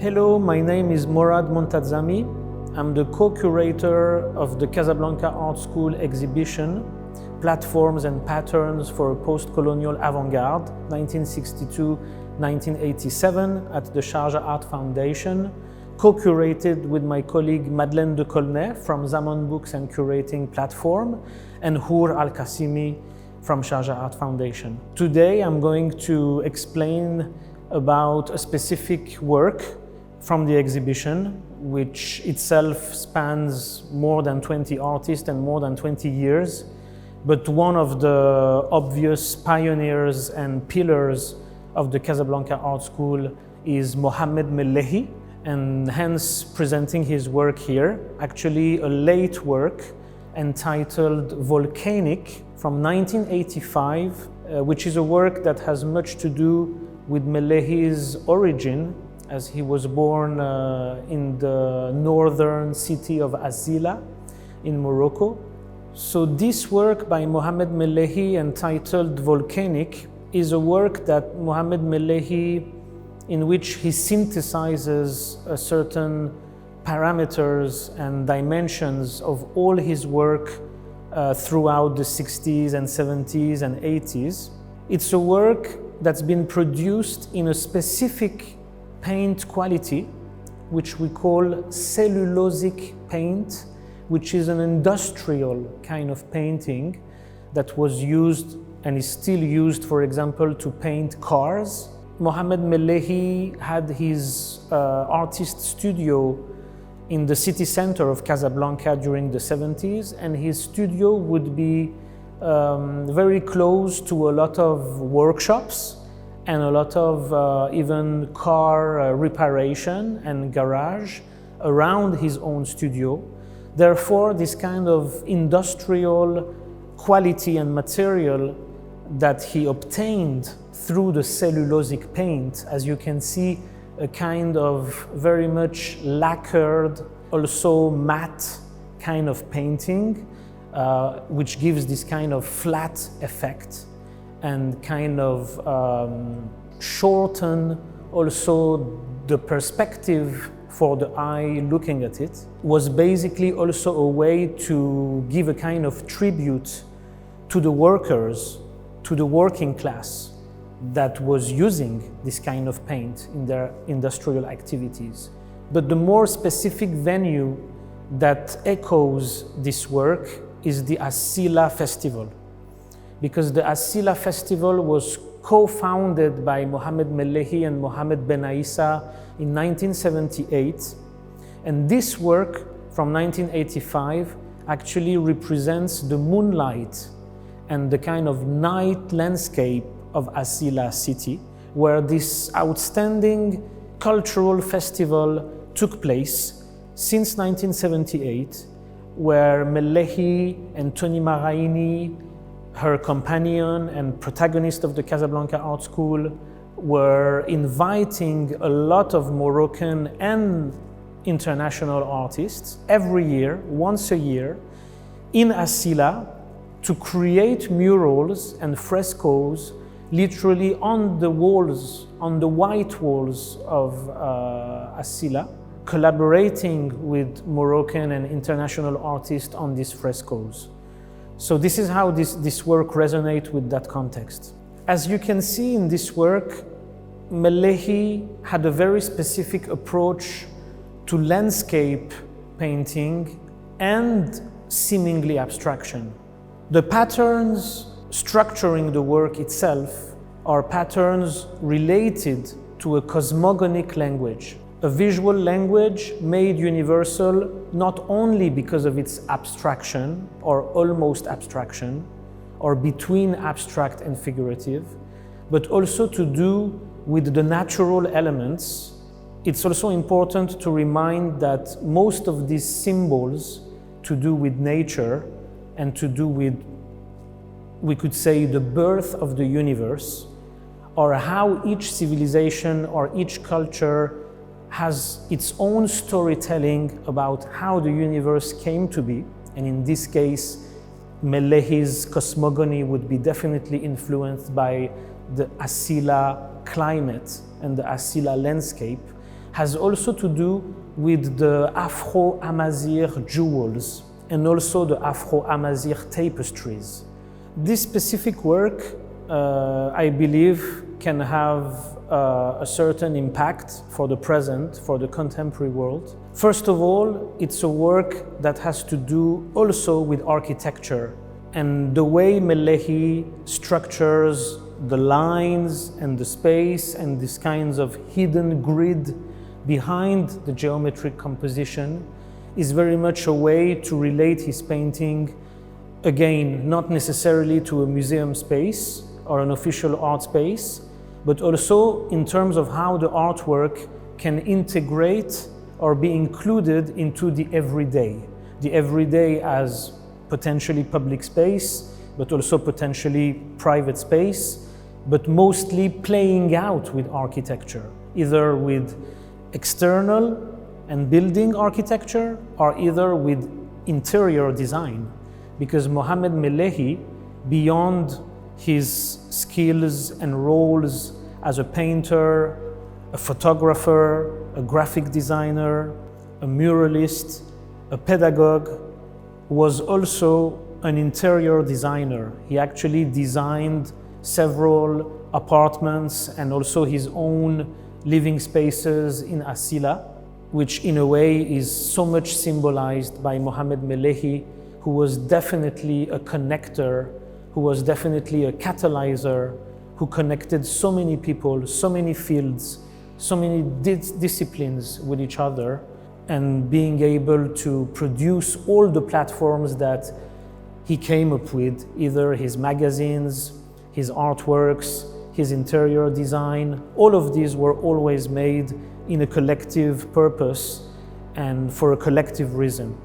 Hello, my name is Morad Montazami. I'm the co-curator of the Casablanca Art School exhibition, Platforms and Patterns for a Post-Colonial Avant-Garde, 1962-1987 at the Sharjah Art Foundation, co-curated with my colleague Madeleine de Colnay from Zaman Books and Curating Platform, and Hour Al-Qassimi from Sharjah Art Foundation. Today I'm going to explain about a specific work from the exhibition, which itself spans more than 20 artists and more than 20 years. But one of the obvious pioneers and pillars of the Casablanca Art School is Mohamed Melehi, and hence presenting his work here, actually a late work entitled Volcanique from 1985, which is a work that has much to do with Melehi's origin, as he was born in the northern city of Azila in Morocco. So this work by Mohamed Melehi, entitled Volcanique, is a work that Mohamed Melehi, in which he synthesizes a certain parameters and dimensions of all his work throughout the 60s and 70s and 80s. It's a work that's been produced in a specific paint quality, which we call cellulosic paint, which is an industrial kind of painting that was used and is still used, for example, to paint cars. Mohamed Melehi had his artist studio in the city center of Casablanca during the 70s, and his studio would be very close to a lot of workshops and a lot of even car reparation and garage around his own studio. Therefore, this kind of industrial quality and material that he obtained through the cellulosic paint, as you can see, a kind of very much lacquered, also matte kind of painting, which gives this kind of flat effect and kind of shorten also the perspective for the eye looking at it, was basically also a way to give a kind of tribute to the workers, to the working class that was using this kind of paint in their industrial activities. But the more specific venue that echoes this work is the Asila Festival, because the Asila Festival was co-founded by Mohamed Melehi and Mohamed Ben Aissa in 1978. And this work from 1985 actually represents the moonlight and the kind of night landscape of Asila city, where this outstanding cultural festival took place since 1978, where Melehi and Tony Maraini, her companion and protagonist of the Casablanca Art School, were inviting a lot of Moroccan and international artists every year, once a year, in Asila to create murals and frescoes literally on the walls, on the white walls of Asila, collaborating with Moroccan and international artists on these frescoes. So this is how this work resonates with that context. As you can see in this work, Melehi had a very specific approach to landscape painting and seemingly abstraction. The patterns structuring the work itself are patterns related to a cosmogonic language, a visual language made universal not only because of its abstraction or almost abstraction, or between abstract and figurative, but also to do with the natural elements. It's also important to remind that most of these symbols to do with nature and to do with, we could say, the birth of the universe, or how each civilization or each culture has its own storytelling about how the universe came to be. And in this case, Melehi's cosmogony would be definitely influenced by the Asila climate and the Asila landscape, has also to do with the Afro-Amazigh jewels and also the Afro-Amazigh tapestries. This specific work, I believe, can have a certain impact for the present, for the contemporary world. First of all, it's a work that has to do also with architecture and the way Melehi structures the lines and the space and these kinds of hidden grid behind the geometric composition is very much a way to relate his painting, again, not necessarily to a museum space or an official art space, but also in terms of how the artwork can integrate or be included into the everyday as potentially public space, but also potentially private space, but mostly playing out with architecture, either with external and building architecture or either with interior design. Because Mohamed Melehi, beyond his skills and roles as a painter, a photographer, a graphic designer, a muralist, a pedagogue, was also an interior designer. He actually designed several apartments and also his own living spaces in Asila, which in a way is so much symbolized by Mohamed Melehi, who was definitely a connector, who was definitely a catalyzer, who connected so many people, so many fields, so many disciplines with each other, and being able to produce all the platforms that he came up with, either his magazines, his artworks, his interior design. All of these were always made in a collective purpose and for a collective reason.